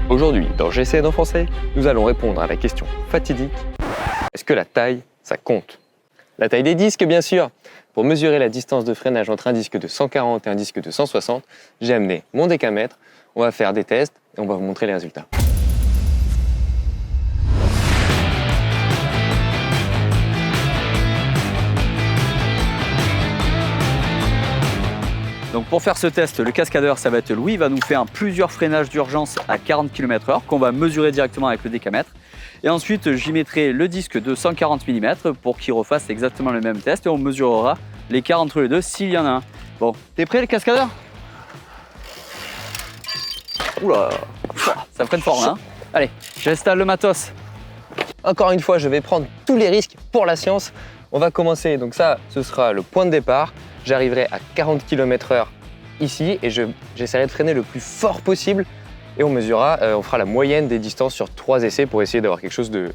Aujourd'hui, dans J'essaie en français, nous allons répondre à la question fatidique: est-ce que la taille, ça compte? La taille des disques, bien sûr. Pour mesurer la distance de freinage entre un disque de 140 et un disque de 160, j'ai amené mon décamètre, on va faire des tests et on va vous montrer les résultats. Donc pour faire ce test, le cascadeur, ça va être Louis, il va nous faire plusieurs freinages d'urgence à 40 km/h qu'on va mesurer directement avec le décamètre. Et ensuite, j'y mettrai le disque de 140 mm pour qu'il refasse exactement le même test et on mesurera l'écart entre les deux s'il y en a un. Bon, t'es prêt le cascadeur? Oula, ça freine fort là, hein. Allez, j'installe le matos. Encore une fois, je vais prendre tous les risques pour la science. On va commencer, donc ça, ce sera le point de départ. J'arriverai à 40 km/h ici et j'essaierai de freiner le plus fort possible. Et on mesurera, on fera la moyenne des distances sur 3 essais pour essayer d'avoir quelque chose de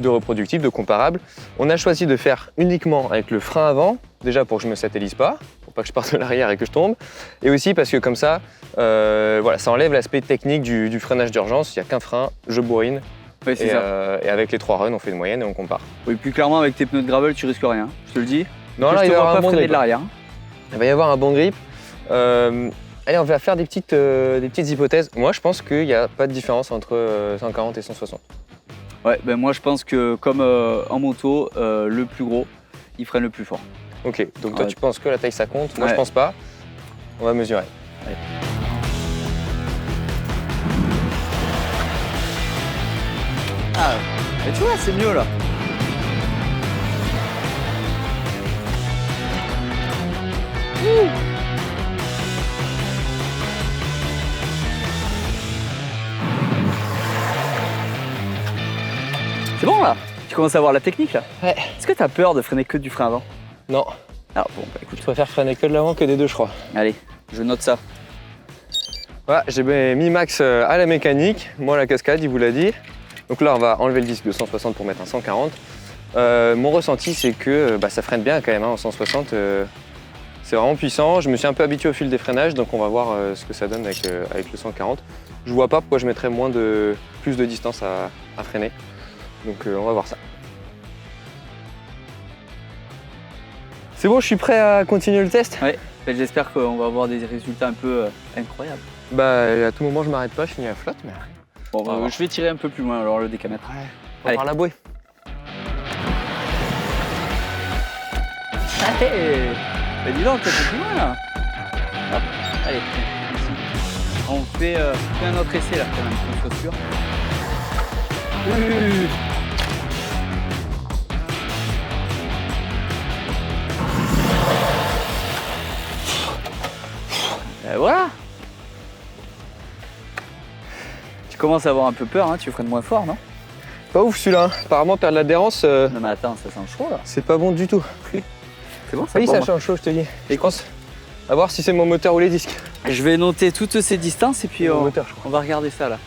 reproductif, de comparable. On a choisi de faire uniquement avec le frein avant, déjà pour que je ne me satellise pas, pour pas que je parte de l'arrière et que je tombe. Et aussi parce que comme ça, voilà, ça enlève l'aspect technique du freinage d'urgence. Il n'y a qu'un frein, je bourrine. Oui, c'est ça. Et avec les 3 runs, on fait une moyenne et on compare. Oui, plus clairement, avec tes pneus de gravel, tu risques rien, je te le dis. Non, là, il va y avoir un bon freiner grip. de l'arrière. Il va y avoir un bon grip. Allez, on va faire des petites hypothèses. Moi, je pense qu'il n'y a pas de différence entre 140 et 160. Ouais, ben moi je pense que comme en moto, le plus gros, il freine le plus fort. Ok, donc toi tu penses que la taille ça compte? Moi ouais. je pense pas. On va mesurer. Allez. Ah, mais tu vois, c'est mieux là. C'est bon là? Tu commences à voir la technique là? Ouais. Est-ce que tu as peur de freiner que du frein avant? Non. Ah bon, bah écoute. Je préfère freiner que de l'avant que des deux, je crois. Allez, je note ça. Voilà, j'ai mis Max à la mécanique. Moi, la cascade, il vous l'a dit. Donc là, on va enlever le disque de 160 pour mettre un 140. Mon ressenti, c'est que ça freine bien quand même, hein, en 160. C'est vraiment puissant. Je me suis un peu habitué au fil des freinages, donc on va voir ce que ça donne avec le 140. Je vois pas pourquoi je mettrais plus de distance à freiner. Donc on va voir ça. C'est bon, je suis prêt à continuer le test? Ouais, j'espère qu'on va avoir des résultats un peu incroyables. Bah à tout moment je m'arrête pas, je finis à flotte, mais... Bon, je vais tirer un peu plus loin alors le décamètre. Ouais, on va voir la bouée. Allez, bah dis donc, t'es un peu plus loin là. Hop, allez, ici. On fait un autre essai là quand même, qu'on soit sûr. Voilà. Tu commences à avoir un peu peur, hein, tu freines moins fort, non? Pas ouf celui-là, hein. Apparemment perdre l'adhérence, Non mais attends, ça sent chaud là. c'est pas bon du tout. C'est bon ça? Oui, pour ça moi. change chaud, je te dis. Et je pense à voir si c'est mon moteur ou les disques. Je vais noter toutes ces distances et puis Mon moteur, je crois. on va regarder ça là.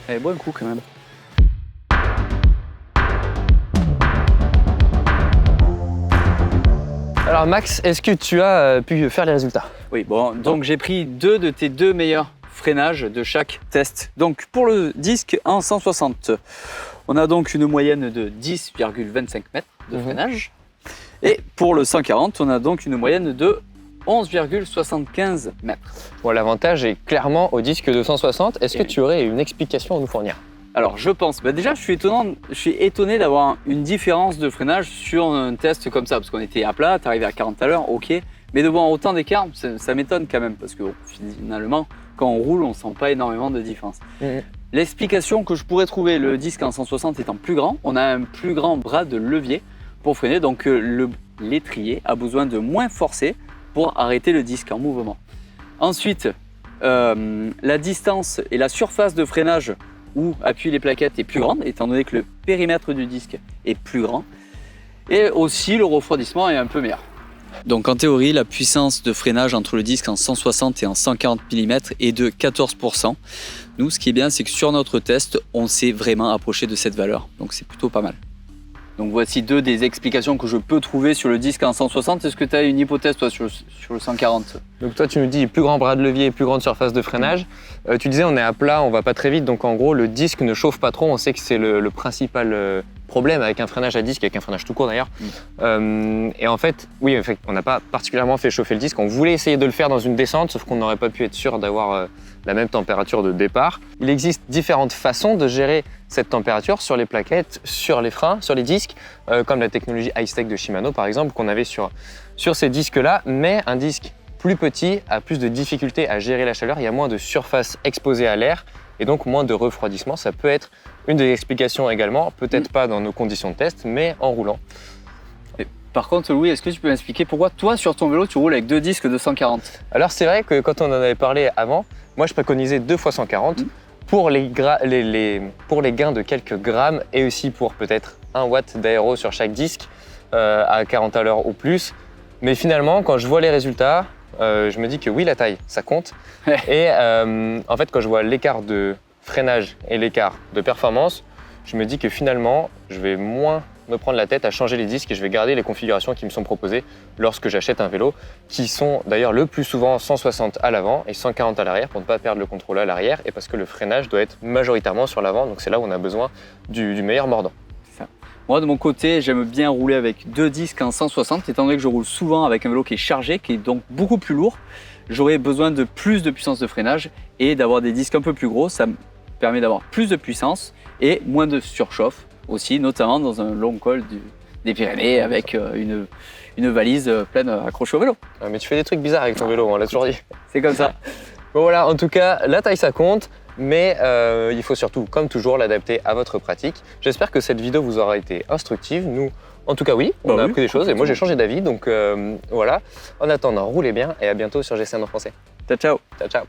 Allez, bois un coup quand même. Alors Max, est-ce que tu as pu faire les résultats? Oui, bon, donc j'ai pris 2 de tes 2 meilleurs freinages de chaque test. Donc pour le disque en 160, on a donc une moyenne de 10,25 mètres de freinage. Et pour le 140, on a donc une moyenne de 11,75 mètres. Bon, l'avantage est clairement au disque de 160. Est-ce que tu aurais une explication à nous fournir? Alors je pense, déjà je suis étonné d'avoir une différence de freinage sur un test comme ça, parce qu'on était à plat, t'arrivais à 40 à l'heure, ok, mais de voir autant d'écart, ça m'étonne quand même, parce que finalement, quand on roule, on sent pas énormément de différence. L'explication que je pourrais trouver, le disque en 160 étant plus grand, on a un plus grand bras de levier pour freiner, donc l'étrier a besoin de moins forcer pour arrêter le disque en mouvement. Ensuite, la distance et la surface de freinage où appuient les plaquettes est plus grande, étant donné que le périmètre du disque est plus grand. Et aussi, le refroidissement est un peu meilleur. Donc en théorie, la puissance de freinage entre le disque en 160 et en 140 mm est de 14%. Nous, ce qui est bien, c'est que sur notre test, on s'est vraiment approché de cette valeur. Donc c'est plutôt pas mal. Donc voici deux des explications que je peux trouver sur le disque en 160. Est-ce que tu as une hypothèse toi sur le 140? Donc toi tu nous dis plus grand bras de levier, plus grande surface de freinage. Tu disais on est à plat, on va pas très vite, donc en gros le disque ne chauffe pas trop. On sait que c'est le principal problème avec un freinage à disque, avec un freinage tout court d'ailleurs. Et en fait, oui, on n'a pas particulièrement fait chauffer le disque. On voulait essayer de le faire dans une descente, sauf qu'on n'aurait pas pu être sûr d'avoir la même température de départ. Il existe différentes façons de gérer cette température sur les plaquettes, sur les freins, sur les disques, comme la technologie High-Tech de Shimano par exemple, qu'on avait sur ces disques-là, mais un disque plus petit a plus de difficultés à gérer la chaleur, il y a moins de surface exposée à l'air et donc moins de refroidissement. Ça peut être une des explications également, peut-être pas dans nos conditions de test, mais en roulant. Par contre, Louis, est-ce que tu peux m'expliquer pourquoi toi, sur ton vélo, tu roules avec deux disques de 140? Alors c'est vrai que quand on en avait parlé avant, moi je préconisais 2 x 140 pour les gains de quelques grammes et aussi pour peut-être 1 watt d'aéro sur chaque disque à 40 à l'heure ou plus. Mais finalement, quand je vois les résultats, je me dis que oui, la taille, ça compte. Et en fait, quand je vois l'écart de freinage et l'écart de performance, je me dis que finalement, je vais moins me prendre la tête à changer les disques et je vais garder les configurations qui me sont proposées lorsque j'achète un vélo, qui sont d'ailleurs le plus souvent 160 à l'avant et 140 à l'arrière pour ne pas perdre le contrôle à l'arrière et parce que le freinage doit être majoritairement sur l'avant, donc c'est là où on a besoin du meilleur mordant. C'est ça. Moi, de mon côté, j'aime bien rouler avec deux disques en 160, étant donné que je roule souvent avec un vélo qui est chargé, qui est donc beaucoup plus lourd. J'aurais besoin de plus de puissance de freinage et d'avoir des disques un peu plus gros. Ça me permet d'avoir plus de puissance et moins de surchauffe aussi, notamment dans un long col des Pyrénées avec une valise pleine accrochée au vélo. Ah, mais tu fais des trucs bizarres avec ton vélo, on l'a toujours dit. C'est comme ça. Bon voilà, en tout cas, la taille ça compte, mais il faut surtout, comme toujours, l'adapter à votre pratique. J'espère que cette vidéo vous aura été instructive. Nous, en tout cas oui, on a appris des choses et moi j'ai changé d'avis, donc voilà. En attendant, roulez bien et à bientôt sur GCN en français. Ciao, ciao. Ciao, ciao.